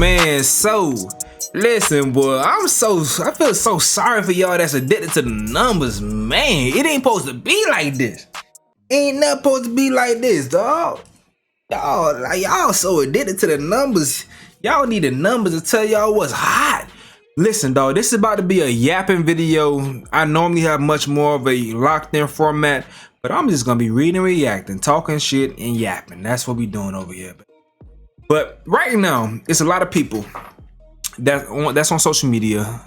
man, so listen, boy, I feel so sorry for y'all that's addicted to the numbers, man. It ain't supposed to be like this. Ain't not supposed to be like this, dog. Y'all so addicted to the numbers. Y'all need the numbers to tell y'all what's hot. Listen, dog, this is about to be a yapping video. I normally have much more of a locked in format, but I'm just gonna be reading, reacting, talking shit, and yapping. That's what we doing over here. But right now, it's a lot of people that's on social media,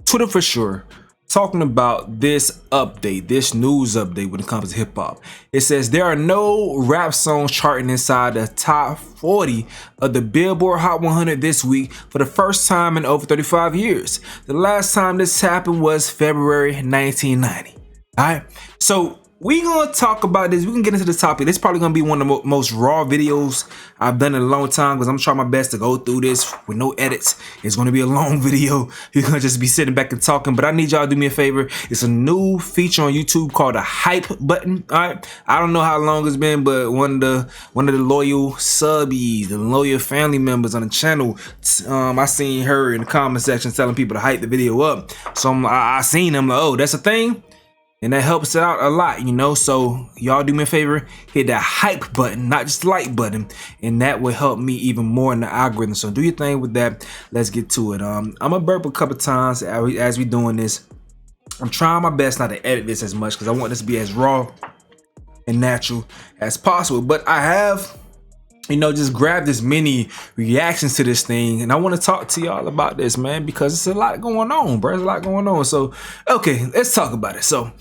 Twitter for sure, talking about this update, this news update when it comes to hip hop. It says there are no rap songs charting inside the top 40 of the Billboard Hot 100 this week for the first time in over 35 years. The last time this happened was February 1990. All right, so we gonna talk about this. We can get into the topic. This is probably gonna be one of the most raw videos I've done in a long time because I'm trying my best to go through this with no edits. It's gonna be a long video. You're gonna just be sitting back and talking, but I need y'all to do me a favor. It's a new feature on YouTube called a hype button. All right, I don't know how long it's been, but one of the loyal subbies, the loyal family members on the channel, I seen her in the comment section telling people to hype the video up. So I seen them like, oh, that's a thing. And that helps it out a lot, you know. So y'all do me a favor, hit that hype button, not just the like button, and that will help me even more in the algorithm. So do your thing with that. Let's get to it. I'm gonna burp a couple times as we doing this. I'm trying my best not to edit this as much because I want this to be as raw and natural as possible. But I have, you know, just grabbed as many reactions to this thing, and I want to talk to y'all about this, man, because it's a lot going on, bro. There's a lot going on. So, okay, let's talk about it. So,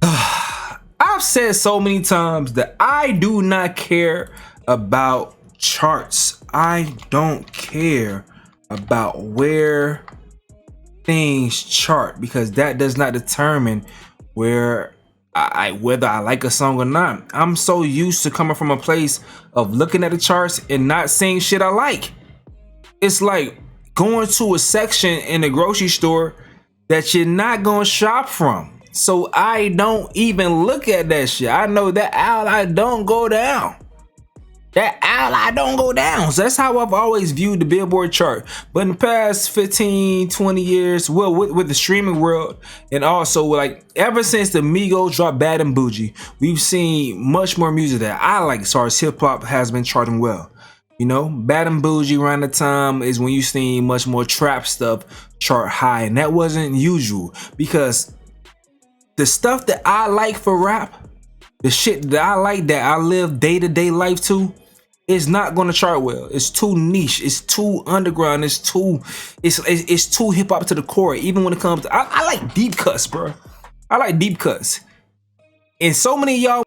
I've said so many times that I do not care about charts. I don't care about where things chart because that does not determine whether I like a song or not. I'm so used to coming from a place of looking at the charts and not seeing shit I like. It's like going to a section in the grocery store that you're not gonna shop from. So I don't even look at that shit. I know that aisle I don't go down. That aisle I don't go down. So that's how I've always viewed the Billboard chart. But in the past 15, 20 years, well, with the streaming world, and also like ever since the Migos dropped Bad and Bougie, we've seen much more music that I like as far as hip hop has been charting well. You know, Bad and Bougie around the time is when you seen much more trap stuff chart high, and that wasn't usual because the stuff that I like for rap, the shit that I like that I live day-to-day life to, it's not gonna chart well. It's too niche. It's too underground. It's too hip hop to the core. Even when it comes to, I like deep cuts, bro. I like deep cuts. And so many of y'all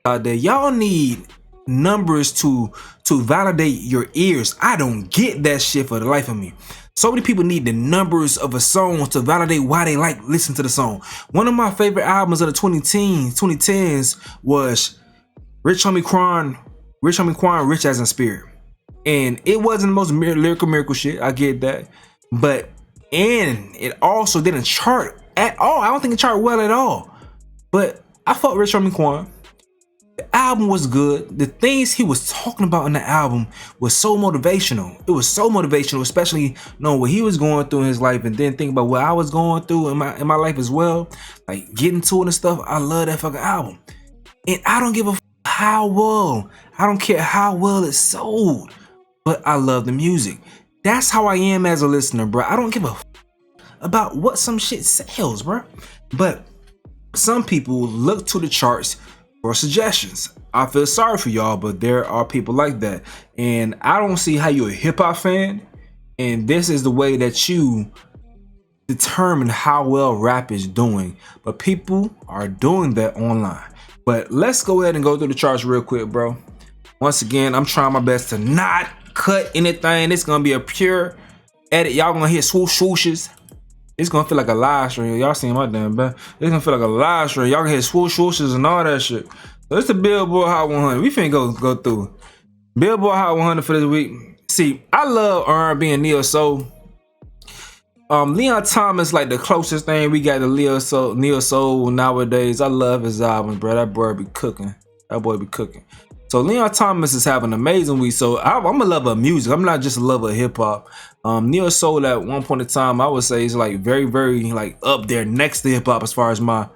out there, y'all need numbers to validate your ears. I don't get that shit for the life of me. So many people need the numbers of a song to validate why they like listen to the song. One of my favorite albums of the 2010s was Rich Homie Quan, Rich as in Spirit. And it wasn't the most lyrical miracle shit, I get that. But it also didn't chart at all. I don't think it charted well at all. But I fuck Rich Homie Quan. The album was good. The things he was talking about in the album was so motivational. It was so motivational, especially knowing what he was going through in his life and then think about what I was going through in my life as well. Like getting to it and stuff. I love that fucking album. And I don't give a how well. I don't care how well it's sold. But I love the music. That's how I am as a listener, bro. I don't give a about what some shit sells, bro. But some people look to the charts for suggestions. I feel sorry for y'all, but there are people like that. And I don't see how you're a hip hop fan and this is the way that you determine how well rap is doing. But people are doing that online. But let's go ahead and go through the charts real quick, bro. Once again, I'm trying my best to not cut anything. It's gonna be a pure edit. Y'all gonna hear swoosh swooshes. It's gonna feel like a live stream. Y'all seen my damn bad. It's gonna feel like a live stream. Y'all can hear swoosh swooshes and all that shit. So it's the Billboard Hot 100. We finna go through Billboard Hot 100 for this week. See, I love R&B and neo soul. Leon Thomas like the closest thing we got to neo soul nowadays. I love his albums, bro. That boy be cooking. So Leon Thomas is having an amazing week. So I'm a lover of music. I'm not just a lover of hip hop. Neo soul at one point in time, I would say, is like very, very like up there next to hip hop as far as my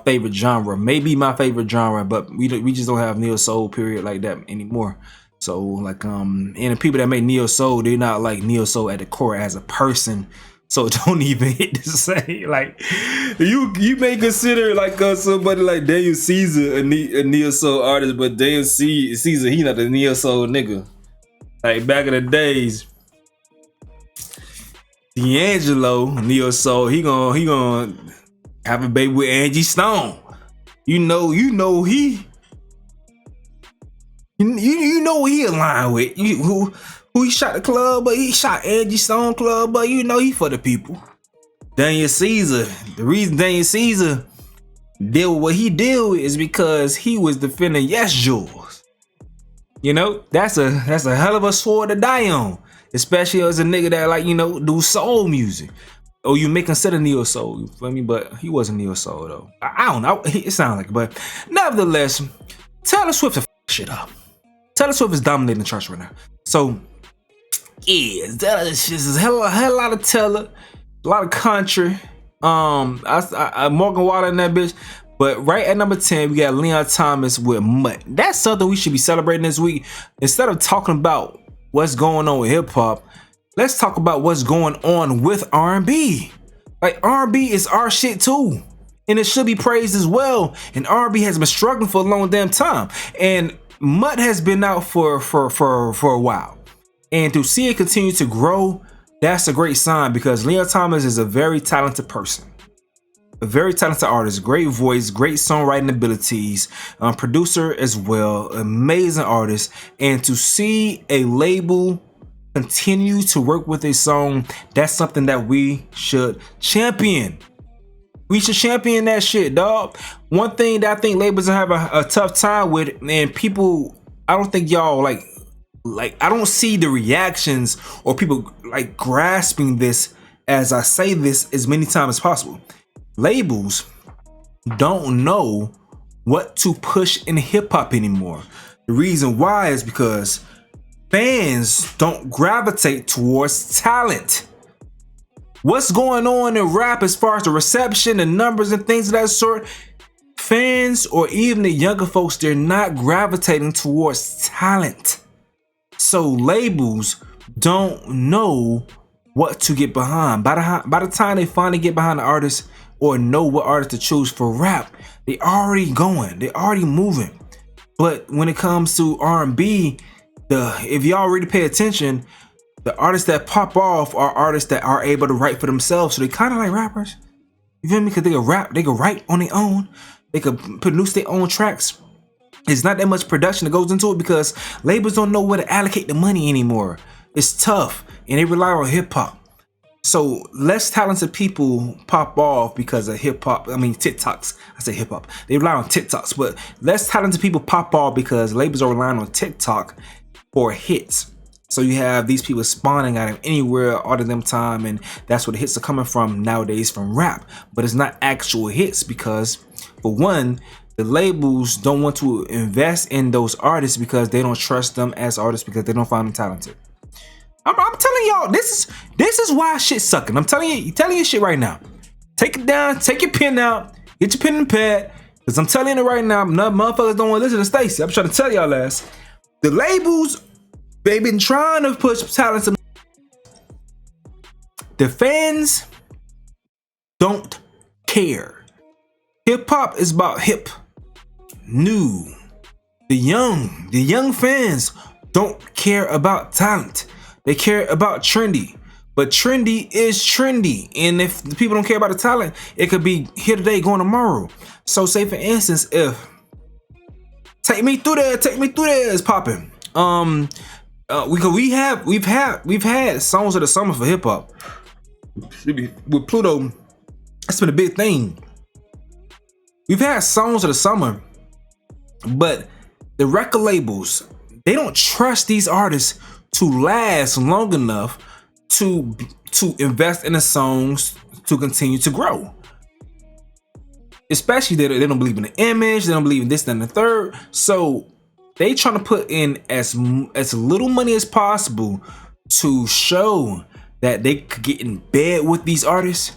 favorite genre. Maybe my favorite genre, but we just don't have neo soul period like that anymore. So like and the people that make neo soul, they're not like neo soul at the core as a person. So don't even hit to say like you may consider like somebody like Daniel Caesar a neo soul artist, but Daniel Caesar, he not a neo soul nigga. Like back in the days, D'Angelo neo soul, he gonna have a baby with Angie Stone. You know he aligned with who he shot the club, but he shot Angie Stone club, but you know he for the people. Daniel Caesar, the reason Daniel Caesar did what he did is because he was defending Yes Jules. You know, that's a hell of a sword to die on, especially as a nigga that like, you know, do soul music. Or you may consider neo soul, you feel me? But he wasn't neo soul though. I don't know, it sounds like it, but nevertheless, Taylor Swift to shit up. Taylor Swift is dominating the charts right now. So yeah, this is a hell lot of Taylor, a lot of country. I Morgan Wallen in that bitch. But right at number 10, we got Leon Thomas with Mutt. That's something we should be celebrating this week. Instead of talking about what's going on with hip hop, let's talk about what's going on with R&B. Like R&B is our shit too, and it should be praised as well. And R&B has been struggling for a long damn time, and Mutt has been out for a while. And to see it continue to grow, that's a great sign, because Leon Thomas is a very talented person. A very talented artist, great voice, great songwriting abilities, producer as well, amazing artist. And to see a label continue to work with a song, that's something that we should champion. We should champion that shit, dog. One thing that I think labels have a tough time with, and people, I don't think y'all like I don't see the reactions or people like grasping this as I say this as many times as possible. Labels don't know what to push in hip hop anymore. The reason why is because fans don't gravitate towards talent. What's going on in rap as far as the reception and numbers and things of that sort? Fans or even the younger folks, they're not gravitating towards talent. So labels don't know what to get behind. By the time they finally get behind the artist or know what artist to choose for rap, they already going, they already moving. But when it comes to R&B, if y'all really pay attention, the artists that pop off are artists that are able to write for themselves. So they kind of like rappers. You feel me? Because they can rap, they can write on their own, they can produce their own tracks. It's not that much production that goes into it because labels don't know where to allocate the money anymore. It's tough, and they rely on hip hop. So less talented people pop off because of hip hop. I mean TikToks. I say hip hop. They rely on TikToks, but less talented people pop off because labels are relying on TikTok for hits. So you have these people spawning out of anywhere all of them time, and that's where the hits are coming from nowadays, from rap. But it's not actual hits because, for one, the labels don't want to invest in those artists because they don't trust them as artists because they don't find them talented. I'm telling y'all, this is why shit's sucking. I'm telling you shit right now. Take it down, take your pen out, get your pen and pad, because I'm telling you right now, motherfuckers don't want to listen to Stacey. I'm trying to tell y'all last. The labels, they've been trying to push talent. The fans don't care. Hip hop is about hip, new. The young fans don't care about talent. They care about trendy. But trendy is trendy. And if the people don't care about the talent, it could be here today, going tomorrow. So say for instance, if Take Me Through There is popping. We've had songs of the summer for hip hop. With Pluto, that's been a big thing. We've had songs of the summer, but the record labels, they don't trust these artists to last long enough to invest in the songs to continue to grow. Especially they don't believe in the image, they don't believe in this, that, and the third. So they trying to put in as little money as possible to show that they could get in bed with these artists,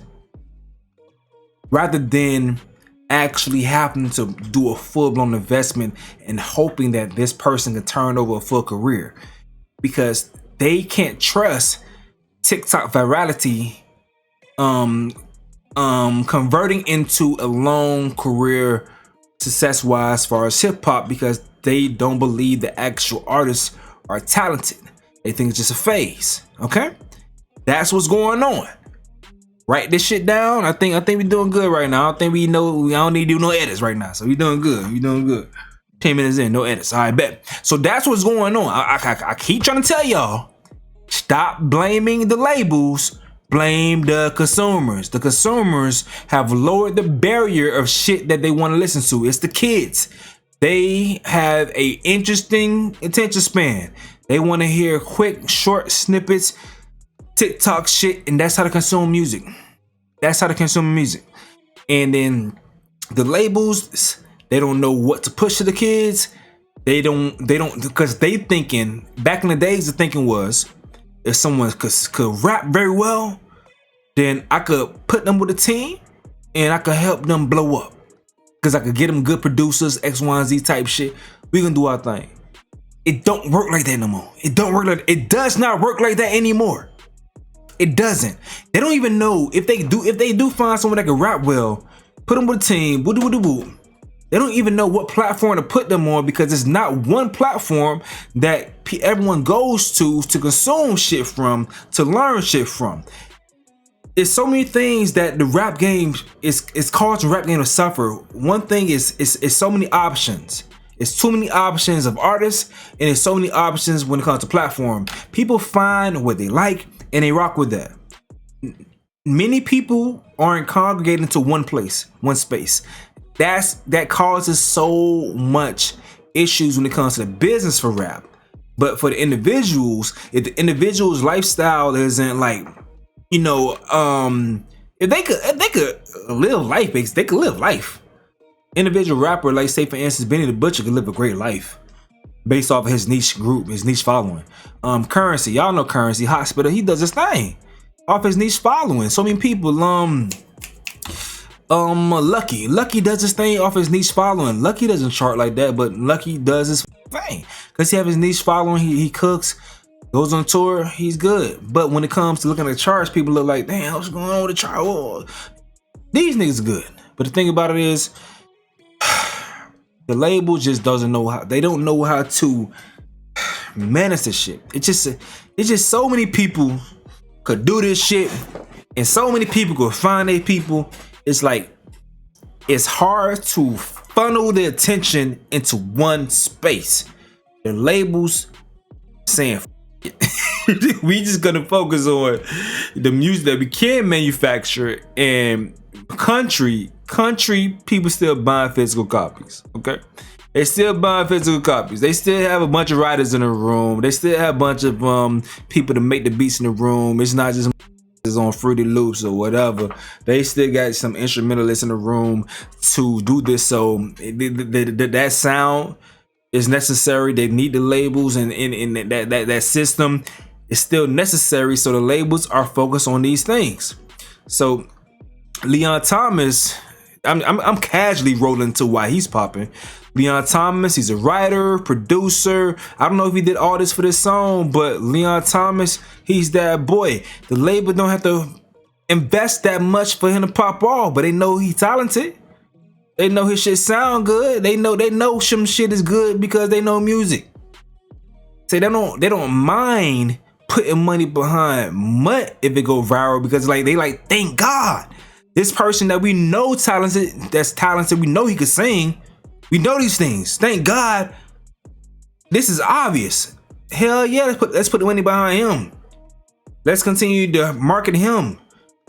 rather than actually having to do a full-blown investment and hoping that this person can turn over a full career, because they can't trust TikTok virality converting into a long career success wise as far as hip-hop, because they don't believe the actual artists are talented. They think it's just a phase. Okay, that's what's going on. Write this shit down. I think we're doing good right now. I think I don't need to do no edits right now. So we doing good. 10 minutes in, no edits. All right, bet. So that's what's going on. I keep trying to tell y'all, stop blaming the labels. Blame the consumers. The consumers have lowered the barrier of shit that they want to listen to. It's the kids. They have a interesting attention span. They want to hear quick, short snippets, TikTok shit, and that's how to consume music. And then the labels, they don't know what to push to the kids. They don't, because they thinking, back in the days, the thinking was, if someone could rap very well, then I could put them with a team and I could help them blow up. Because I could get them good producers, X, Y, and Z type shit. We gonna do our thing. It don't work like that no more. It does not work like that anymore. It doesn't. They don't even know if they do find someone that can rap well, put them with a team, boo boo boo boo. They don't even know what platform to put them on, because it's not one platform that everyone goes to consume shit from, to learn shit from. It's so many things that the rap game is causing rap game to suffer. One thing is so many options. It's too many options of artists, and it's so many options when it comes to platform. People find what they like and they rock with that. Many people aren't congregating to one place, one space. That causes so much issues when it comes to the business for rap. But for the individuals, if the individual's lifestyle isn't like, you know, if they could live life, they could live life. Individual rapper, like say for instance, Benny the Butcher, could live a great life based off of his niche group, his niche following. Currency, y'all know Currency, Hospital, he does his thing off his niche following. So many people, Lucky does his thing off his niche following. Lucky doesn't chart like that, but Lucky does his thing because he have his niche following. He cooks, goes on tour, he's good. But when it comes to looking at the charts, people look like, damn, what's going on with the chart? Whoa. These niggas are good. But the thing about it is, the label just doesn't know how. They don't know how to manage this shit. It's just so many people could do this shit, and so many people could find their people. It's like it's hard to funnel the attention into one space. The labels saying we just gonna focus on the music that we can manufacture, and country people still buying physical copies. Okay, they still buying physical copies. They still have a bunch of writers in the room. They still have a bunch of people to make the beats in the room. It's not just on Fruity Loops or whatever. They still got some instrumentalists in the room to do this. So that sound is necessary. They need the labels, and that system is still necessary. So the labels are focused on these things. So Leon Thomas, I'm casually rolling to why he's popping. Leon Thomas, he's a writer, producer. I don't know if he did all this for this song, but Leon Thomas, he's that boy. The label don't have to invest that much for him to pop off, but they know he's talented. They know his shit sound good. They know some shit is good because they know music. So they don't mind putting money behind Mutt if it go viral, because like they like, thank God, this person that we know that's talented, we know he could sing. We know these things. Thank God. This is obvious. Hell yeah, let's put the money behind him. Let's continue to market him,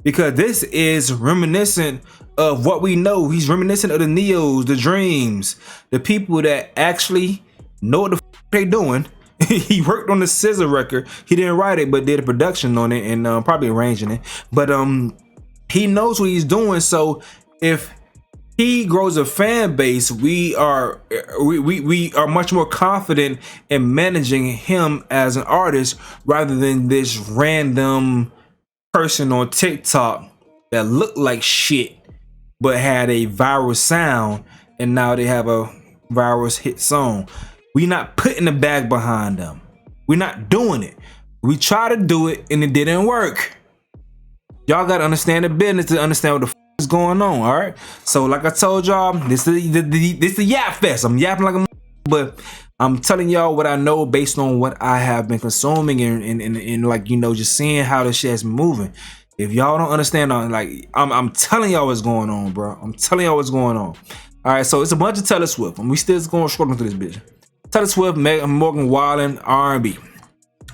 because this is reminiscent of what we know. He's reminiscent of the Neos, the Dreams, the people that actually know what the they doing. He worked on the Scissor record. He didn't write it, but did a production on it and probably arranging it. But he knows what he's doing. So if he grows a fan base, we are much more confident in managing him as an artist rather than this random person on TikTok that looked like shit but had a viral sound and now they have a viral hit song. We not putting the bag behind them. We're not doing it. We try to do it and it didn't work. Y'all gotta understand the business to understand what the is going on, all right? So like I told y'all, this is the yap fest. I'm yapping like a but I'm telling y'all what I know based on what I have been consuming and like, you know, just seeing how this shit is moving. If y'all don't understand, like I'm telling y'all what's going on, bro. I'm telling y'all what's going on. All right, so it's a bunch of Taylor Swift, and we still going scrolling through this bitch. Taylor Swift, Morgan Wallen, R&B.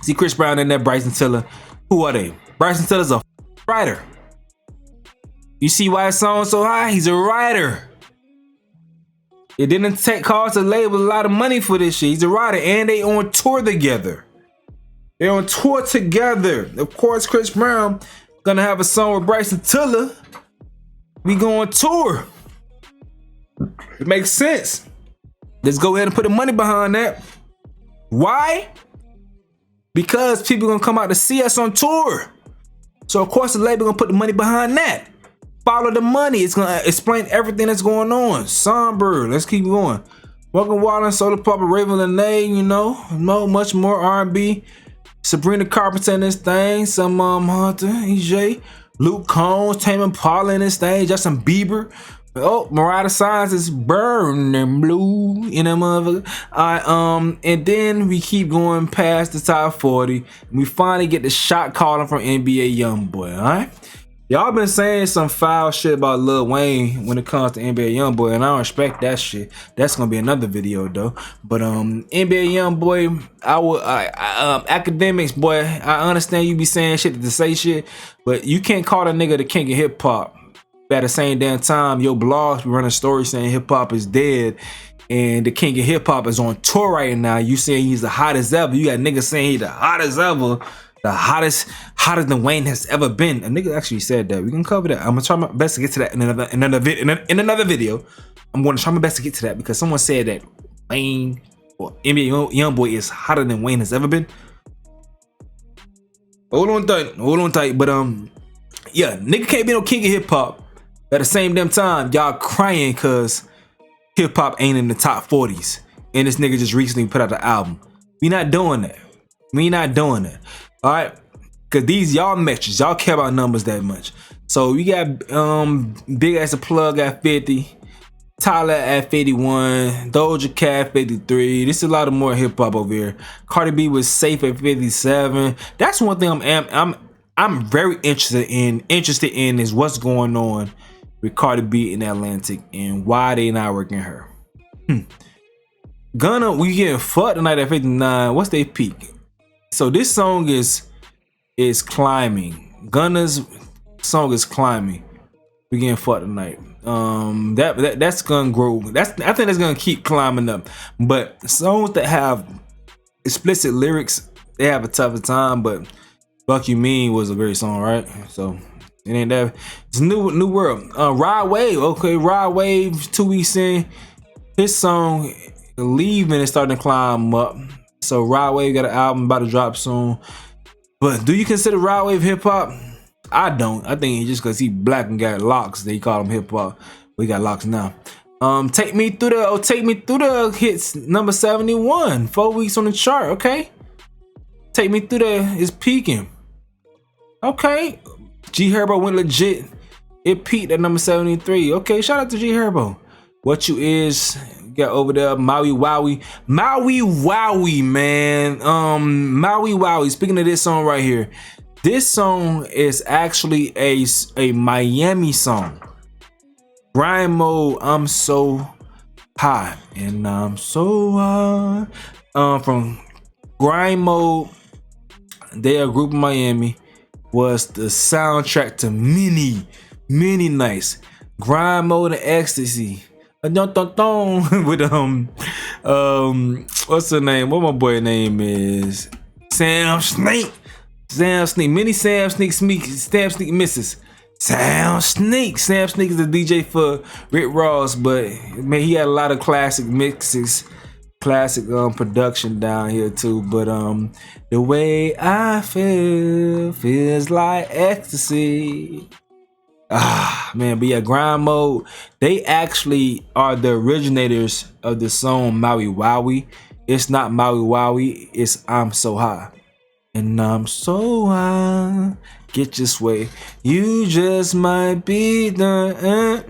See Chris Brown in there, Bryson Tiller. Who are they? Bryson Tiller's a writer. You see why his song's so high? He's a writer. It didn't cost a label a lot of money for this shit. He's a writer, and they on tour together. They're on tour together. Of course, Chris Brown gonna have a song with Bryson Tiller. We go on tour. It makes sense. Let's go ahead and put the money behind that. Why? Because people gonna come out to see us on tour. So of course the label gonna put the money behind that. Follow the money. It's gonna explain everything that's going on. Songbird. Let's keep going. Morgan Wallen, Solar Pop, Raven Lene, you know, much more R&B. Sabrina Carpenter in this thing. Some Hunter, EJ, Luke Combs, Tame Impala in this thing. Justin Bieber. Oh, Mariah Signs is burning blue in a motherfucker. And then we keep going past the top 40. And we finally get the shot calling from NBA YoungBoy. All right. Y'all been saying some foul shit about Lil Wayne when it comes to NBA YoungBoy, and I don't respect that shit. That's gonna be another video though. But NBA YoungBoy, academics, boy, I understand you be saying shit to say shit, but you can't call a nigga the king of hip hop. At the same damn time, your blogs be running stories saying hip hop is dead, and the king of hip hop is on tour right now. You saying he's the hottest ever. You got niggas saying he's the hottest ever. The hotter than Wayne has ever been. A nigga actually said that. We can cover that. I'm gonna try my best to get to that in another video. I'm gonna try my best to get to that because someone said that Wayne or NBA YoungBoy is hotter than Wayne has ever been. Hold on tight. But yeah, nigga can't be no king of hip hop. At the same damn time, y'all crying cause hip hop ain't in the top 40s, and this nigga just recently put out the album. We not doing that. All right, cause these y'all metrics, y'all care about numbers that much. So we got Big Ass a Plug at 50, Tyler at 51, Doja Cat 53. This is a lot of more hip hop over here. Cardi B was safe at 57. That's one thing I'm very interested in is what's going on with Cardi B in Atlantic and why they not working her. Gunna, we getting fucked tonight at 59. What's their peak? So this song is climbing. Gunna's song is climbing. We getting fucked tonight. That's gonna grow. I think that's gonna keep climbing up. But songs that have explicit lyrics, they have a tougher time. But Fuck You Mean was a great song, right? So it ain't that. It's new world. Rod Wave. Okay, Rod Wave. 2 weeks in, his song Leaving is starting to climb up. So Rod Wave got an album about to drop soon. But do you consider Rod Wave hip hop? I don't. I think just because he black and got locks, they call him hip hop. We got locks now. Take Me Through the hits number 71. 4 weeks on the chart. Okay. Take Me Through the is peaking. Okay. G Herbo went legit. It peaked at number 73. Okay. Shout out to G Herbo. What You Is. Got over there, Maui Wowie, man. Maui Wowie. Speaking of this song right here, this song is actually a Miami song. Grind Mode, I'm So High, and I'm so high. From Grind Mode, they are a group in Miami. Was the soundtrack to many nights. Grind Mode and Ecstasy. With what's her name? What my boy name is? Sam Sneak. Many Sam Sneak misses. Sam Sneak is the DJ for Rick Ross, but man, he had a lot of classic mixes, classic production down here too. But the way I feel feels like ecstasy. Ah man, but yeah, Grind Mode, they actually are the originators of the song Maui Wowie. It's not Maui Wowie, it's I'm So High. And I'm so high, get your sway. You just might be the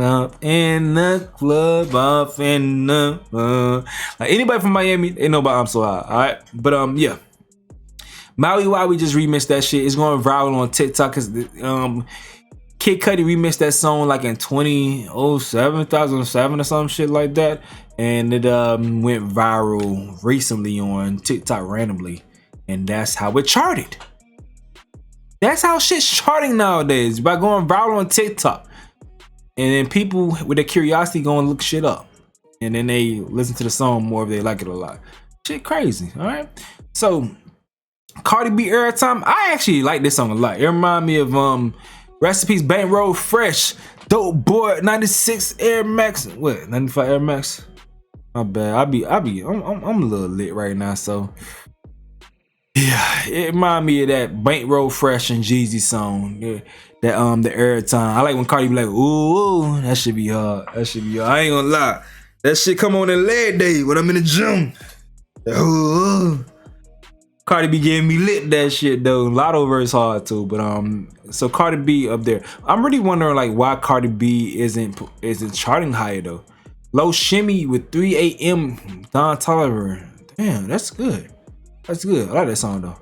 up in the club, off in the like anybody from Miami, they know about I'm So High. All right, but yeah, Maui Wowie just remixed that shit. It's going viral on TikTok because Kid Cudi remixed that song like in 2007 or some shit like that, and it went viral recently on TikTok randomly. And that's how it charted. That's how shit's charting nowadays, by going viral on TikTok. And then people with their curiosity go and look shit up. And then they listen to the song more if they like it a lot. Shit crazy, all right? So, Cardi B Airtime, I actually like this song a lot. It reminds me of Recipes Bankroll Fresh, Dope Boy, 96 Air Max. What, 95 Air Max? My bad, I'm a little lit right now, so. Yeah, it remind me of that Bankroll Fresh and Jeezy song. Yeah, that the Airtime. I like when Cardi be like, ooh, that should be hard. That should be hard. I ain't gonna lie. That shit come on in leg day when I'm in the gym. Ooh. Cardi B giving me lit that shit though. Lotto verse hard too, but so Cardi B up there. I'm really wondering like why Cardi B isn't charting higher though. Low Shimmy with 3 a.m. Don Toliver. Damn, that's good. That's good. I like that song though.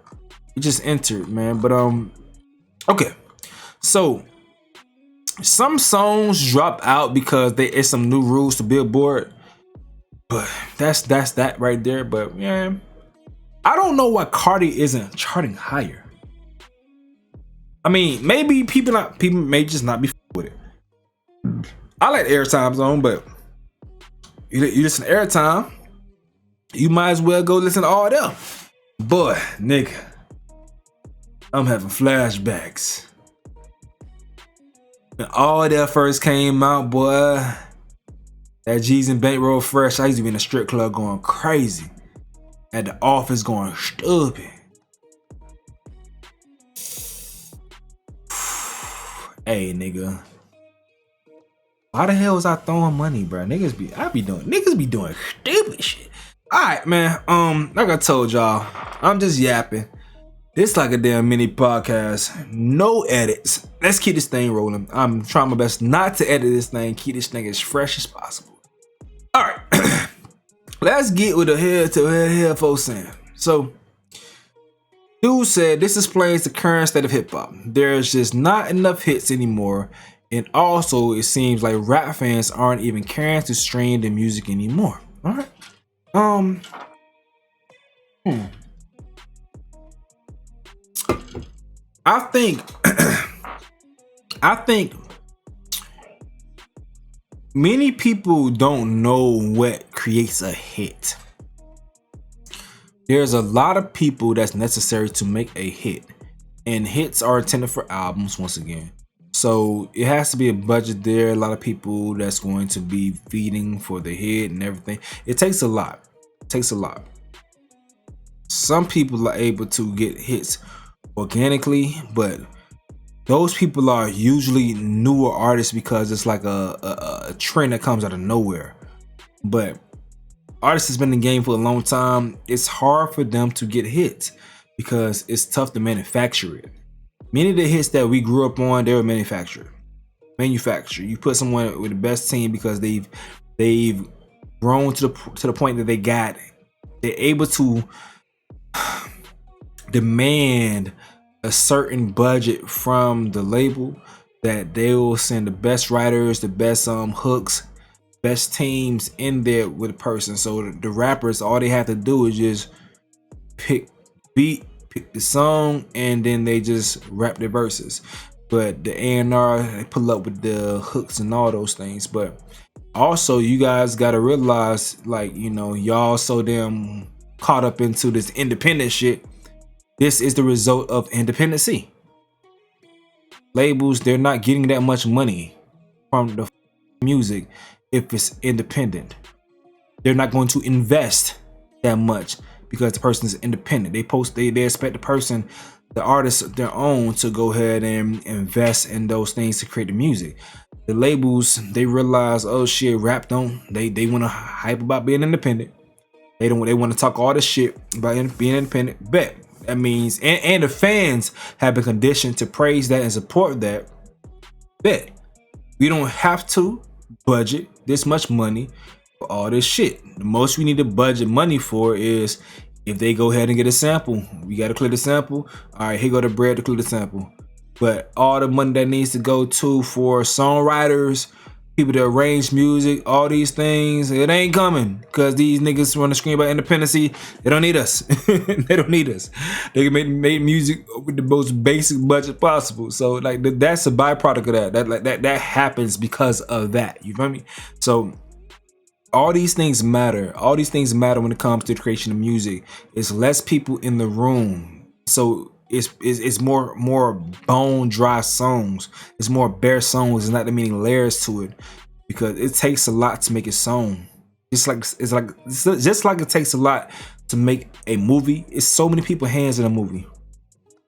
It just entered, man. But okay. So some songs drop out because there is some new rules to Billboard. But that's that right there. But yeah, I don't know why Cardi isn't charting higher. I mean, maybe people may just not be with it. I like the Airtime song, but you listen to Airtime, you might as well go listen to all them. Boy, nigga, I'm having flashbacks. When all that first came out, boy, that G's and Bankroll Fresh, I used to be in a strip club going crazy. At the office going stupid. Hey, nigga. Why the hell was I throwing money, bro? Niggas be doing stupid shit. Alright, man. Like I told y'all, I'm just yapping. This like a damn mini podcast. No edits. Let's keep this thing rolling. I'm trying my best not to edit this thing. Keep this thing as fresh as possible. Alright. Let's get with the head folks saying. So, dude said this explains the current state of hip hop. There's just not enough hits anymore. And also, it seems like rap fans aren't even caring to stream the music anymore. Alright. I think many people don't know what creates a hit. There's a lot of people that's necessary to make a hit, and hits are intended for albums once again. So it has to be a budget there. A lot of people that's going to be feeding for the hit and everything. It takes a lot. Some people are able to get hits organically, but those people are usually newer artists because it's like a trend that comes out of nowhere. But artists that's been in the game for a long time, it's hard for them to get hits because it's tough to manufacture it. Many of the hits that we grew up on, they were manufactured. You put someone with the best team because they've grown to the point that they're able to demand a certain budget from the label that they will send the best writers, the best hooks, best teams in there with a person. So the rappers, all they have to do is just pick the song, and then they just rap their verses. But the A&R, they pull up with the hooks and all those things. But also, you guys gotta realize, like, you know, y'all so damn caught up into this independent shit. This is the result of independency. Labels, they're not getting that much money from the music if it's independent. They're not going to invest that much because the person is independent. They expect the person, the artist, their own, to go ahead and invest in those things to create the music. The labels, they realize, oh shit, rap don't. They want to hype about being independent. They want to talk all this shit about being independent. Bet that means, and the fans have been conditioned to praise that and support that. Bet we don't have to budget this much money for all this shit. The most we need to budget money for is if they go ahead and get a sample. We got to clear the sample. All right, here go the bread to clear the sample. But all the money that needs to go to for songwriters, people to arrange music, all these things, it ain't coming because these niggas want to scream about independency. They don't need us. They don't need us. They can make music with the most basic budget possible. So like that's a byproduct of that. That happens because of that. You feel me? So all these things matter. All these things matter when it comes to the creation of music. It's less people in the room. So it's more bone dry songs. It's more bare songs. It's not that many layers to it because it takes a lot to make a song. Just like it takes a lot to make a movie. It's so many people hands in a movie.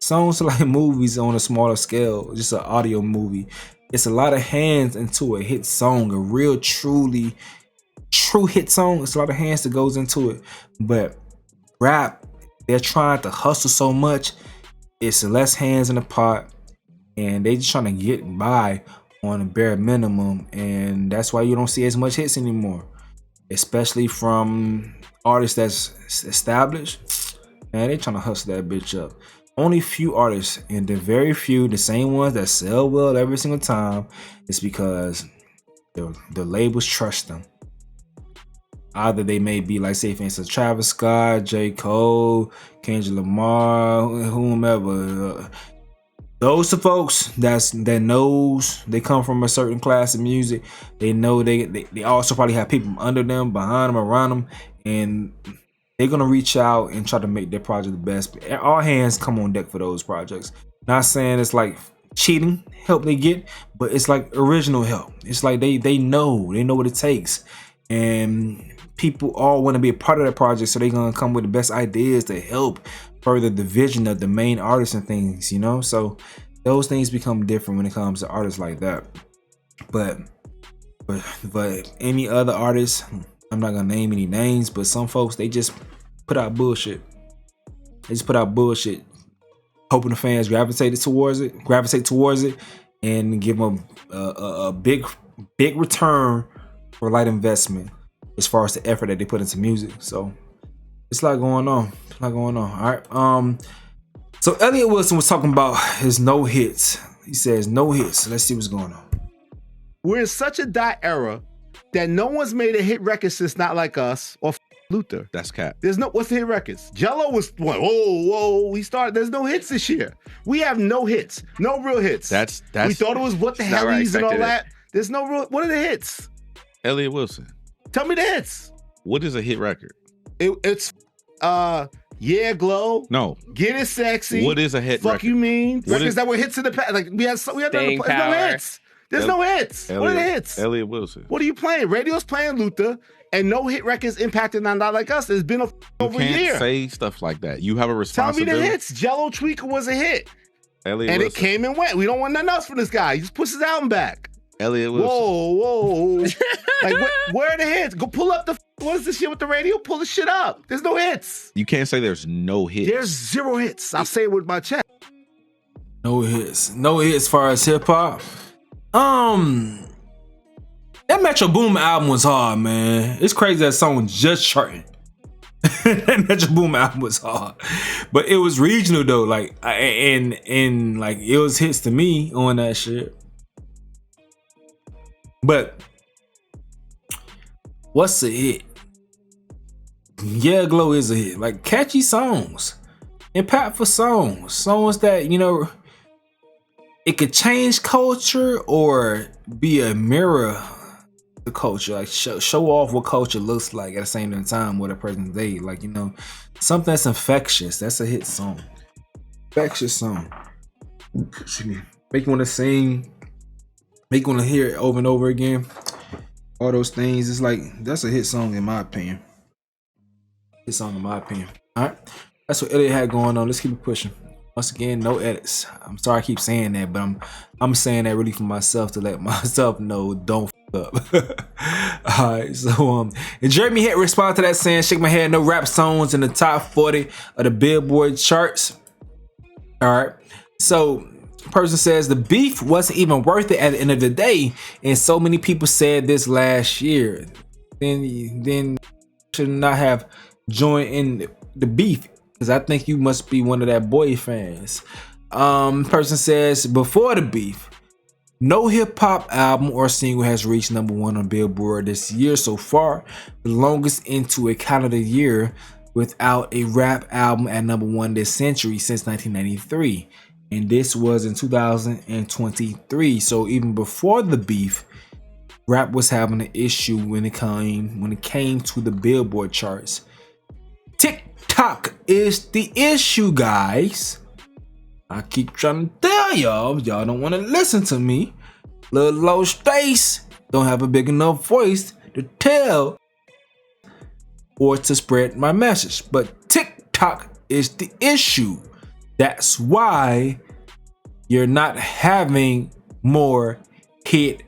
Songs are like movies on a smaller scale, just an audio movie. It's a lot of hands into a hit song, a real true hit song. It's a lot of hands that goes into it. But rap, they're trying to hustle so much. It's less hands in the pot, and they just trying to get by on a bare minimum, and that's why you don't see as much hits anymore, especially from artists that's established. Man, they trying to hustle that bitch up. Only few artists, and the very few, the same ones that sell well every single time, is because the labels trust them. Either they may be like, say for instance, Travis Scott, J. Cole, Kendrick Lamar, whomever. Those are folks that knows they come from a certain class of music. They know they also probably have people under them, behind them, around them, and they're gonna reach out and try to make their project the best. All hands come on deck for those projects. Not saying it's like cheating help they get, but it's like original help. It's like they know what it takes, and people all want to be a part of that project, so they're gonna come with the best ideas to help further the vision of the main artist and things, you know. So those things become different when it comes to artists like that. But any other artists, I'm not gonna name any names, but some folks, they just put out bullshit. They just put out bullshit, hoping the fans gravitate towards it, and give them a big return for light investment as far as the effort that they put into music. So it's a lot going on. All right. So Elliott Wilson was talking about his no hits. He says no hits. Let's see what's going on. We're in such a die era that no one's made a hit record since Not Like Us or Luther. That's cap. There's no, what's the hit records? Jello was, whoa, we started, there's no hits this year. We have no hits, no real hits. That's we thought it was What the Hellies and all that. There's no real, what are the hits? Elliott Wilson. Tell me the hits. What is a hit record? It's Yeah Glow. No. Get It Sexy. What is a hit Fuck record? You Mean? What Records is, that were hits in the past. Like we had Staying there's no Power. hits. There's no hits. What are the hits? Elliott Wilson. What are you playing? Radio's playing Luther, and no hit records impacted Not Like Us. It's been over a year. You can't say stuff like that. You have a Tell me responsibility. the hits. Jello Tweaker was a hit. Elliott And Wilson. it came and went. We don't want nothing else from this guy. He just puts his album back. Elliott Wilson. Whoa. Like, where are the hits? Go pull up the, what is this shit with the radio? Pull the shit up. There's no hits. You can't say there's no hits. There's zero hits. I'll say it with my chest. No hits as far as hip hop. That Metro Boomin album was hard, man. It's crazy that song just charting. That Metro Boomin album was hard, but it was regional though. Like, and like it was hits to me on that shit. But what's a hit? Yeah, Glow is a hit. Like catchy songs, impactful songs that, you know, it could change culture or be a mirror to culture. Like show off what culture looks like at the same time with a present day. Like, you know, something that's infectious. That's a hit song. Infectious song. Excuse me. make you want to sing, make you want to hear it over and over again. All those things. It's like, that's a hit song in my opinion. Hit song in my opinion. All right, that's what Elliot had going on. Let's keep it pushing. Once again, no edits. I'm sorry I keep saying that, but I'm saying that really for myself, to let myself know don't f up. Alright, so and Jeremy had responded to that saying, shake my head, no rap songs in the top 40 of the Billboard charts. Alright, so person says the beef wasn't even worth it at the end of the day, and so many people said this last year. Then should not have joined in the beef, because I think you must be one of that boy fans. Person says before the beef, no hip hop album or single has reached #1 on Billboard this year so far, the longest into a calendar year without a rap album at #1 this century since 1993. And this was in 2023. So even before the beef, rap was having an issue when it came to the Billboard charts. TikTok is the issue, guys. I keep trying to tell y'all don't want to listen to me. Little low space, don't have a big enough voice to tell or to spread my message. But TikTok is the issue. That's why you're not having more hit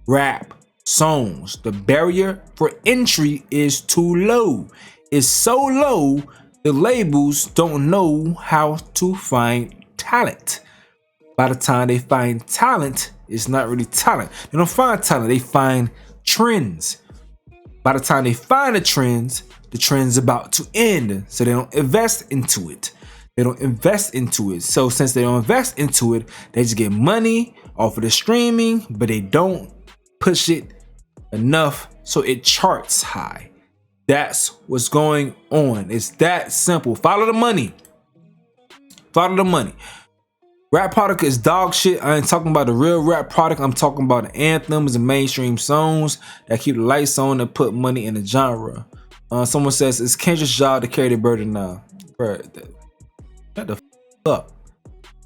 rap songs. The barrier for entry is too low. It's so low, the labels don't know how to find talent. By the time they find talent, it's not really talent. They don't find talent, they find trends. By the time they find the trend's about to end, so they don't invest into it. So since they don't invest into it, they just get money off of the streaming, but they don't push it enough so it charts high. That's what's going on. It's that simple. Follow the money. Rap product is dog shit. I ain't talking about the real rap product. I'm talking about the anthems and mainstream songs that keep the lights on and put money in the genre. Someone says it's Kendrick's job to carry the burden now. Bruh, shut the f up.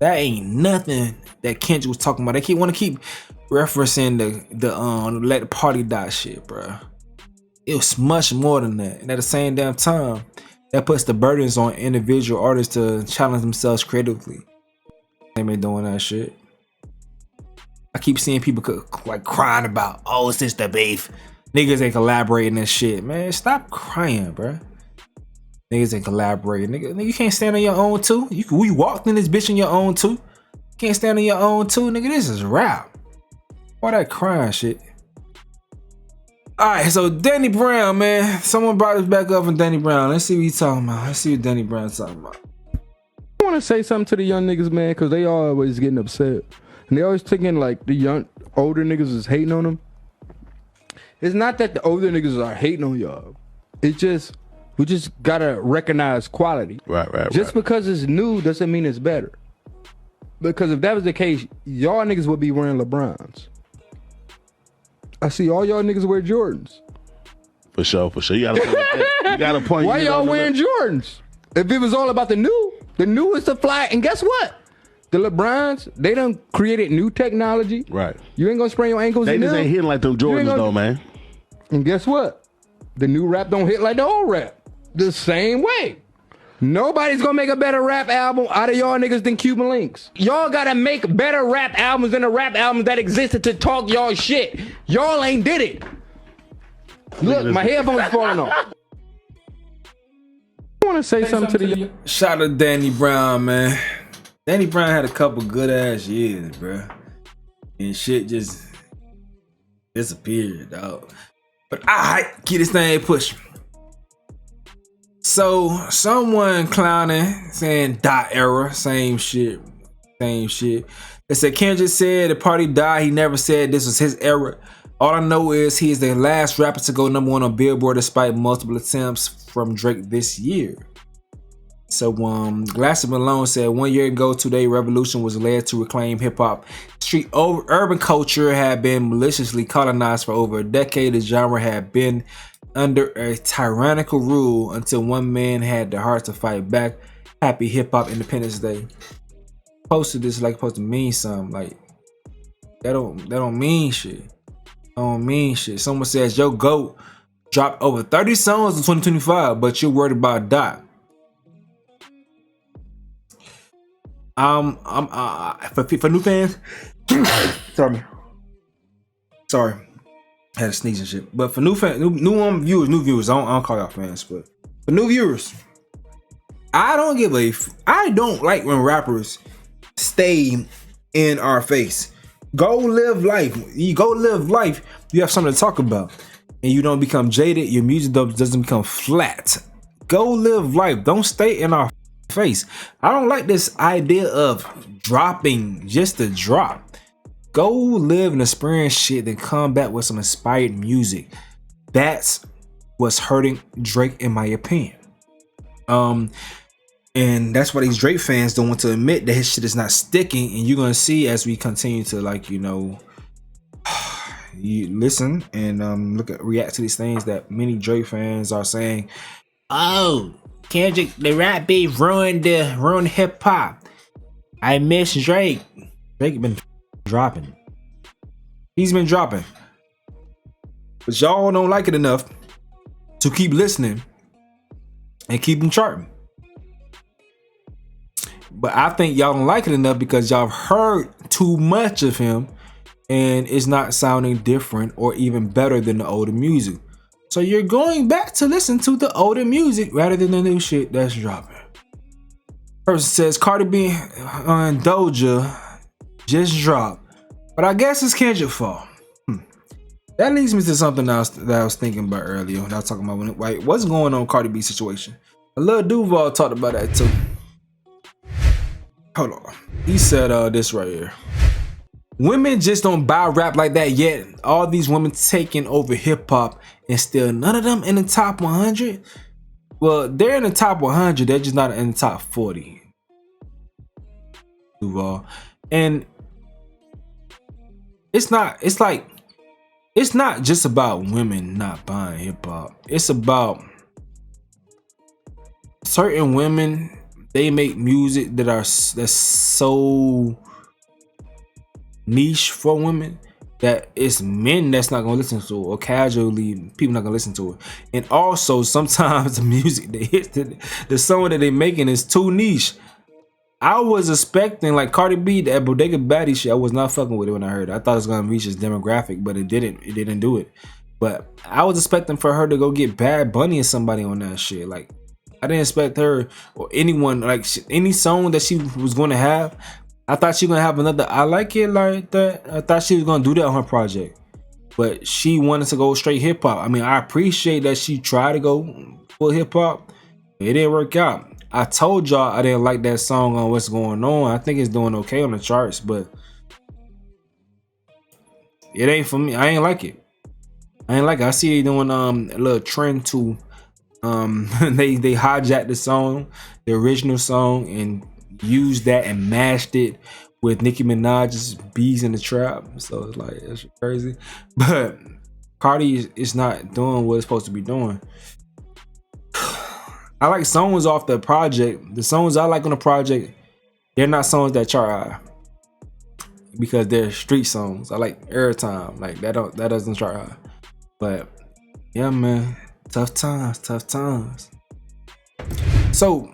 That ain't nothing that Kendrick was talking about. They want to keep referencing the let the party die shit, bruh. It was much more than that. And at the same damn time, that puts the burdens on individual artists to challenge themselves creatively. They been doing that shit. I keep seeing people like crying about, oh, it's just the beef. Niggas ain't collaborating and shit. Man, stop crying, bruh. Niggas ain't collaborating. Nigga, you can't stand on your own too. We walked in this bitch on your own too. You can't stand on your own too, nigga. This is rap. Why that crying shit? Alright, so Danny Brown, man. Someone brought us back up on Danny Brown. Let's see what he's talking about. Let's see what Danny Brown's talking about. I want to say something to the young niggas, man, because they always getting upset. And they always thinking like the older niggas is hating on them. It's not that the older niggas are hating on y'all. It's just, we just gotta recognize quality. Right. Just because it's new doesn't mean it's better. Because if that was the case, y'all niggas would be wearing LeBrons. I see all y'all niggas wear Jordans. For sure. You gotta point. Why y'all wearing Jordans? If it was all about the new is the fly. And guess what? The LeBrons, they done created new technology. Right. You ain't gonna sprain your ankles. They just ain't hitting like them Jordans though, man. And guess what? The new rap don't hit like the old rap. The same way. Nobody's gonna make a better rap album out of y'all niggas than Cuban Links. Y'all gotta make better rap albums than the rap albums that existed to talk y'all shit. Y'all ain't did it. Look, my headphones falling off. I want to say something to the... Shout out to Danny Brown, man. Danny Brown had a couple good ass years, bro. And shit just disappeared, dog. But alright, keep this thing pushing. So someone clowning, saying dot era, same shit. They said Kendrick said the party died. He never said this was his era. All I know is he is the last rapper to go #1 on Billboard despite multiple attempts from Drake this year. So Glassy Malone said 1 year ago today, revolution was led to reclaim hip-hop. Street urban culture had been maliciously colonized for over a decade. The genre had been under a tyrannical rule until one man had the heart to fight back. Happy Hip Hop Independence Day. Posted this like supposed to mean something. Like, That don't mean shit. Don't mean shit. Someone says your GOAT dropped over 30 songs in 2025, but you're worried about Dot. For new fans, sorry, I had to sneeze and shit. But for new fans, new viewers, I don't call y'all fans, but for new viewers, I don't like when rappers stay in our face. Go live life. You go live life. You have something to talk about, and you don't become jaded. Your music doesn't become flat. Go live life. Don't stay in our face. I don't like this idea of dropping just to drop. Go live and experience shit, then come back with some inspired music. That's what's hurting Drake, in my opinion. And that's why these Drake fans don't want to admit that his shit is not sticking. And you're gonna see as we continue to you listen and react to these things that many Drake fans are saying. Oh, Kendrick, the rap beef ruined hip hop. I miss Drake. Drake been dropping. He's been dropping. But y'all don't like it enough to keep listening and keep him charting. But I think y'all don't like it enough because y'all have heard too much of him and it's not sounding different or even better than the older music. So you're going back to listen to the older music rather than the new shit that's dropping. Person says Cardi B and Doja just dropped, but I guess it's Kendrick's fault. That leads me to something else that I was thinking about earlier when I was talking about what's going on with Cardi B situation. Lil Duval talked about that too. Hold on. He said this right here. Women just don't buy rap like that yet. All these women taking over hip hop and still none of them in the top 100. Well, they're in the top 100. They're just not in the top 40. Duval. And it's not just about women not buying hip hop. It's about certain women. They make music that's so niche for women that it's men that's not gonna listen to it, or casually people not gonna listen to it. And also sometimes the music they hit, the song that they making is too niche. I was expecting like Cardi B, that Bodega Baddie shit. I was not fucking with it when I heard it. I thought it was gonna reach its demographic, but it didn't. It didn't do it. But I was expecting for her to go get Bad Bunny or somebody on that shit. Like I didn't expect her or anyone, like any song that she was going to have. I thought she was going to have another I Like It Like That. I thought she was going to do that on her project. But she wanted to go straight hip hop. I mean, I appreciate that she tried to go full hip hop. It didn't work out. I told y'all I didn't like that song on What's Going On. I think it's doing okay on the charts, but it ain't for me. I ain't like it. I see they doing a little trend to they hijacked the song, the original song, and used that and mashed it with Nicki Minaj's Bees in the Trap. So it's like, that's crazy. But Cardi is not doing what it's supposed to be doing. I like songs off the project. The songs I like on the project, they're not songs that chart high because they're street songs. I like Airtime, like that doesn't chart high. But yeah, man. Tough times. So,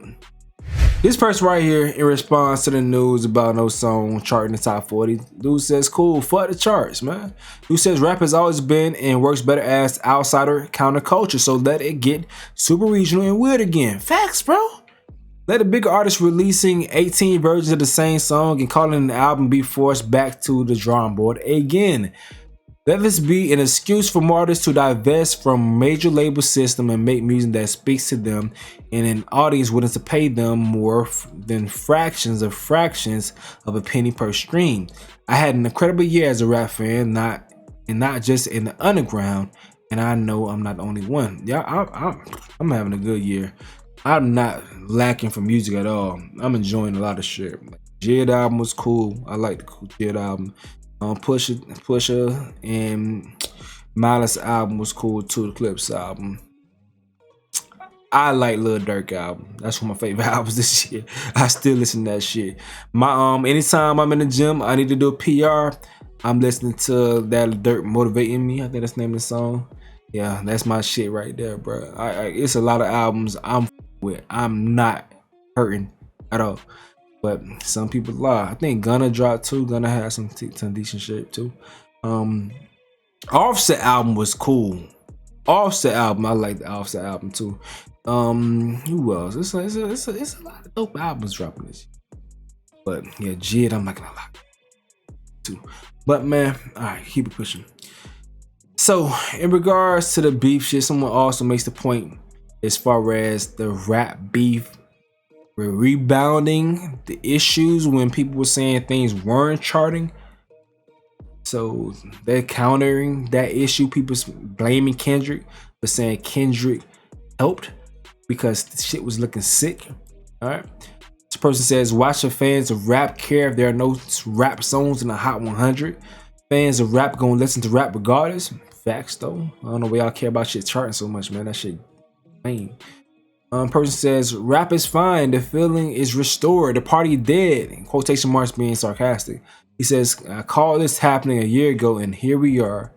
this person right here, in response to the news about no song charting the top 40, dude says, cool, fuck the charts, man. Dude says rap has always been and works better as outsider counterculture, so let it get super regional and weird again. Facts, bro. Let a bigger artist releasing 18 versions of the same song and calling an album be forced back to the drawing board again. Let this be an excuse for artists to divest from major label system and make music that speaks to them and an audience willing to pay them more than fractions of a penny per stream. I had an incredible year as a rap fan, not just in the underground, and I know I'm not the only one. Yeah, I'm having a good year. I'm not lacking for music at all. I'm enjoying a lot of shit. Jid album was cool. I like the cool Jid album. Pusha and Malice album was cool too. The Clips album. I like Lil Durk album. That's one of my favorite albums this year. I still listen to that shit. My anytime I'm in the gym, I need to do a PR. I'm listening to that Dirt Motivating Me. I think that's the name of the song. Yeah, that's my shit right there, bro. It's a lot of albums I'm with. I'm not hurting at all. But some people are. I think Gunna dropped too. Gunna had some decent shit too. Offset album was cool. Offset album, I like the Offset album too. Who else? It's a lot of dope albums dropping this year. But yeah, Jid, I'm not gonna lie too. But man, all right, keep it pushing. So in regards to the beef shit, someone also makes the point as far as the rap beef. We're rebounding the issues when people were saying things weren't charting. So they're countering that issue. People blaming Kendrick, but saying Kendrick helped because the shit was looking sick. All right. This person says, watch the fans of rap care if there are no rap songs in the Hot 100. Fans of rap gonna listen to rap regardless. Facts though. I don't know why y'all care about shit charting so much, man. That shit lame. Person says, rap is fine. The feeling is restored. The party dead. In quotation marks being sarcastic. He says, I called this happening a year ago and here we are.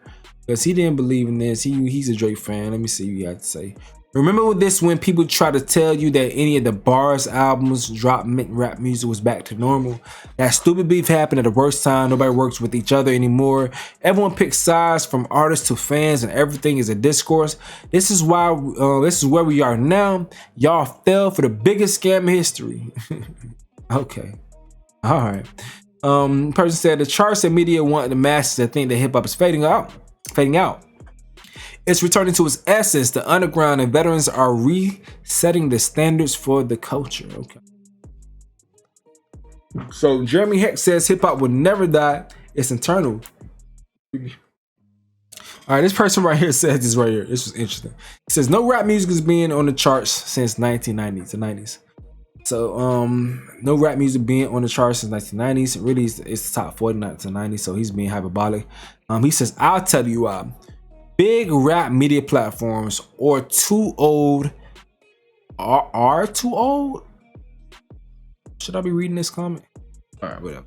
Because he didn't believe in this. He's a Drake fan. Let me see what you got to say. Remember this when people try to tell you that any of the Bars albums drop meant rap music was back to normal? That stupid beef happened at the worst time. Nobody works with each other anymore. Everyone picks sides from artists to fans and everything is a discourse. This is why this is where we are now. Y'all fell for the biggest scam in history. Okay. All right. Person said the charts and media want the masses to think that hip hop is fading out. It's returning to its essence. The underground and veterans are resetting the standards for the culture. Okay. So Jeremy Heck says hip hop will never die. It's internal. All right, this person right here says this right here. This was interesting. He says no rap music has been on the charts since 1990s, the 90s. So no rap music being on the charts since 1990s. Really, it's the top 40, not the 90s. So he's being hyperbolic. He says, I'll tell you why. Big rap media platforms are too old. Are too old? Should I be reading this comment? All right, whatever.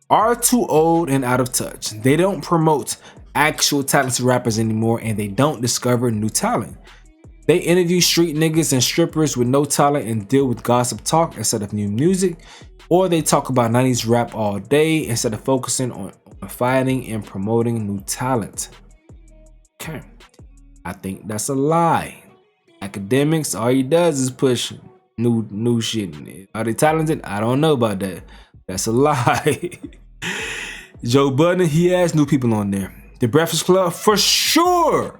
Are too old and out of touch. They don't promote actual talented rappers anymore, and they don't discover new talent. They interview street niggas and strippers with no talent and deal with gossip talk instead of new music, or they talk about 90s rap all day instead of focusing on finding and promoting new talent. Okay, I think that's a lie. Academics, all he does is push new shit. Are they talented? I don't know about that. That's a lie. Joe Budden, he has new people on there. The Breakfast Club, for sure,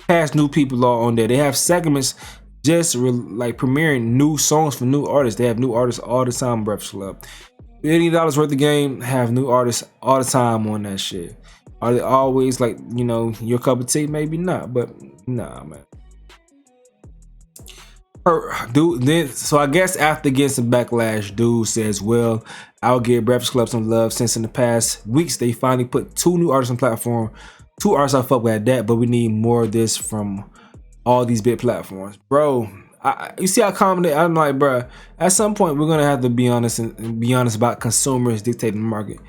has new people on there. They have segments just like premiering new songs for new artists. They have new artists all the time. Breakfast Club, $80 worth of game, have new artists all the time on that shit. Are they always like, you know, your cup of tea? Maybe not, but nah, man. So I guess after getting some backlash, dude says, well, I'll give Breakfast Club some love since in the past weeks they finally put 2 new artists on the platform. 2 artists I fuck with at that, but we need more of this from all these big platforms. Bro, you see how commented? I'm like, bro, at some point we're gonna have to be honest and be honest about consumers dictating the market.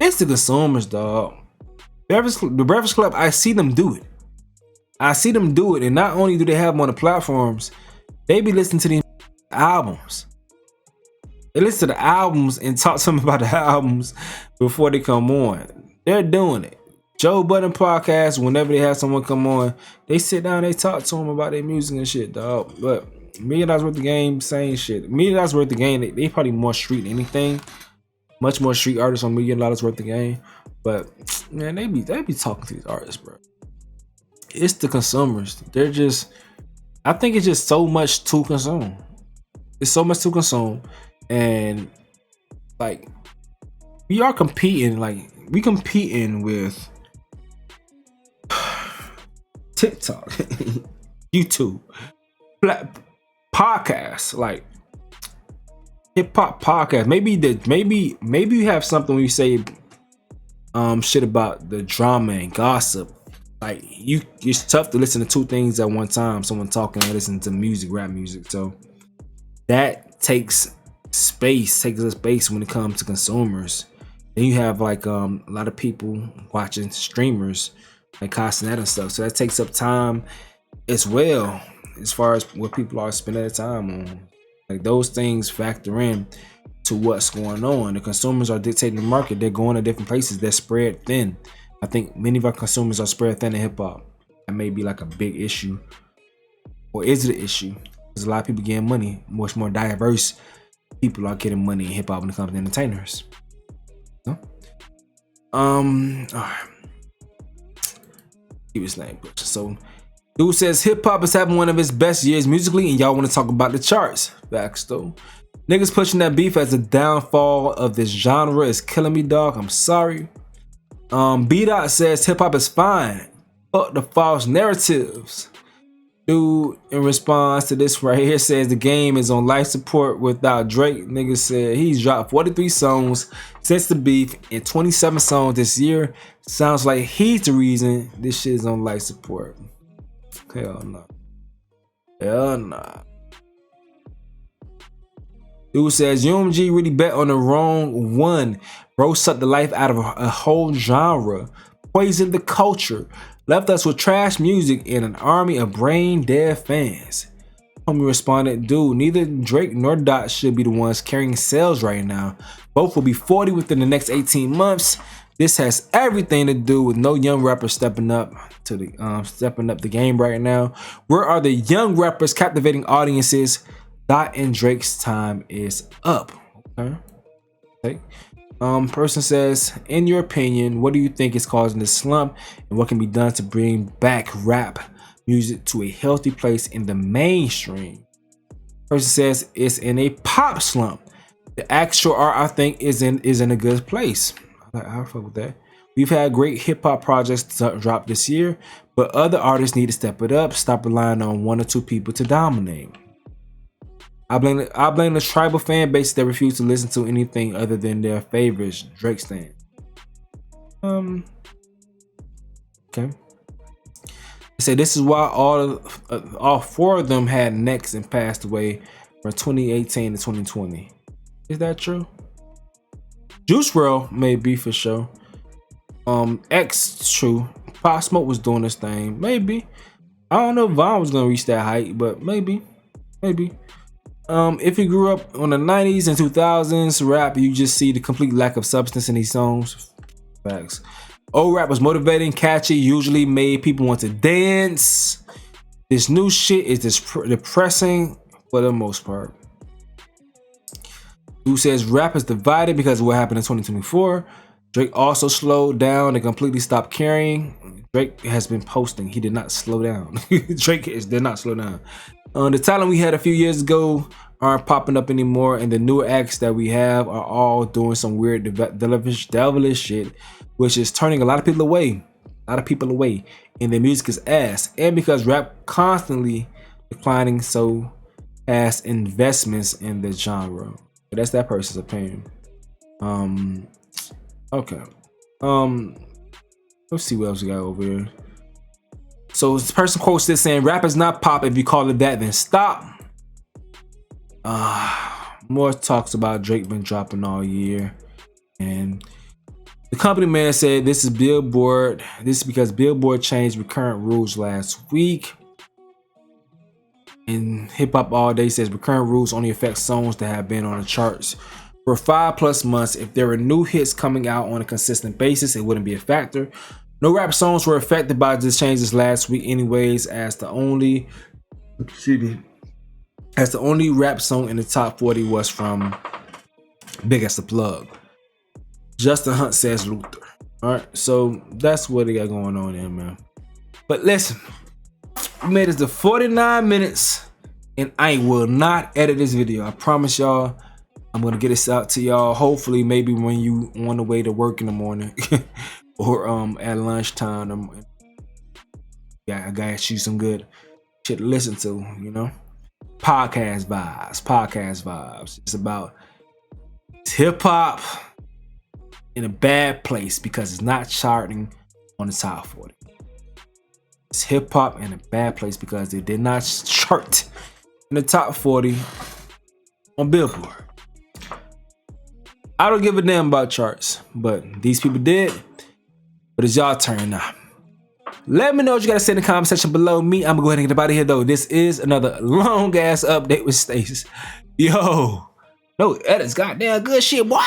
It's the consumers, dog. The Breakfast Club, I see them do it. And not only do they have them on the platforms, they be listening to these albums. They listen to the albums and talk to them about the albums before they come on. They're doing it. Joe Budden podcast, whenever they have someone come on, they sit down, they talk to them about their music and shit, dog. But $1 million worth of game, same shit. $1 million worth of game, they probably more street than anything. Much more street artists on $1 million worth of game. But man, they be talking to these artists, bro. It's the consumers. They're just, I think it's just so much to consume. It's so much to consume, and like we are competing. Like we competing with TikTok, YouTube, podcasts, like hip hop podcasts. Maybe you have something when you say shit about the drama and gossip. Like it's tough to listen to 2 things at one time. Someone talking and listening to music, rap music. So that takes a space when it comes to consumers. Then you have like a lot of people watching streamers like Castanet and stuff. So that takes up time as well, as far as what people are spending their time on. Like those things factor in to what's going on. The consumers are dictating the market. They're going to different places. They're spread thin. I think many of our consumers are spread thin in hip hop. That may be like a big issue. Or is it an issue? Because a lot of people getting money. Much more diverse people are getting money in hip hop when it comes to entertainers. So, all right. Keep his name. So, dude says hip hop is having one of its best years musically, and y'all want to talk about the charts. Facts though. Niggas pushing that beef as the downfall of this genre is killing me, dog. I'm sorry. B-Dot says hip hop is fine. Fuck the false narratives. Dude, in response to this right here, says the game is on life support without Drake. Nigga said he's dropped 43 songs since the beef and 27 songs this year. Sounds like he's the reason this shit is on life support. Hell no. Hell nah. Dude says UMG really bet on the wrong one. Bro sucked the life out of a whole genre. Poisoned the culture. Left us with trash music and an army of brain dead fans. Homie responded, dude, neither Drake nor Dot should be the ones carrying sales right now. Both will be 40 within the next 18 months. This has everything to do with no young rappers stepping up the game right now. Where are the young rappers captivating audiences? Dot and Drake's time is up. Okay. Person says, in your opinion, what do you think is causing this slump, and what can be done to bring back rap music to a healthy place in the mainstream? Person says it's in a pop slump. The actual art, I think, is in a good place. I fuck with that. We've had great hip hop projects drop this year, but other artists need to step it up. Stop relying on one or two people to dominate. I blame the tribal fan base that refuse to listen to anything other than their favorites. Drake stan. Okay. They say this is why all four of them had necks and passed away from 2018 to 2020. Is that true? Juice WRLD may be for sure. X true. Pop Smoke was doing this thing. Maybe. I don't know if Vaughn was gonna reach that height, but maybe. If you grew up on the 90s and 2000s rap, you just see the complete lack of substance in these songs. Facts. Old rap was motivating, catchy, usually made people want to dance. This new shit is depressing for the most part. Who says rap is divided because of what happened in 2024. Drake also slowed down and completely stopped caring. Drake has been posting. He did not slow down. Drake did not slow down. The talent we had a few years ago aren't popping up anymore, and the newer acts that we have are all doing some weird devilish shit, which is turning a lot of people away. And their music is ass. And because rap constantly declining, so has investments in the genre. But that's that person's opinion. Okay. Let's see what else we got over here. So this person quotes this saying, rap is not pop. If you call it that, then stop. More talks about Drake been dropping all year. And the company man said this is Billboard. This is because Billboard changed recurrent rules last week. And Hip Hop All Day says recurrent rules only affect songs that have been on the charts for 5+ months. If there were new hits coming out on a consistent basis, it wouldn't be a factor. No rap songs were affected by this changes last week anyways, as the only rap song in the top 40 was from Big As The Plug. Justin Hunt says Luther. Alright, so that's what they got going on there, man. But listen, we made it to 49 minutes and I will not edit this video. I promise y'all, I'm gonna get this out to y'all. Hopefully, maybe when you on the way to work in the morning. Or at lunchtime, I got you some good shit to listen to, you know? Podcast vibes. It's about hip hop in a bad place because it's not charting on the top 40. It's hip hop in a bad place because they did not chart in the top 40 on Billboard. I don't give a damn about charts, but these people did. But it's y'all turn now. Let me know what you gotta say in the comment section below. Me, I'm gonna go ahead and get out of here though. This is another long ass update with Stasis. Yo, no edits, goddamn good shit, boy.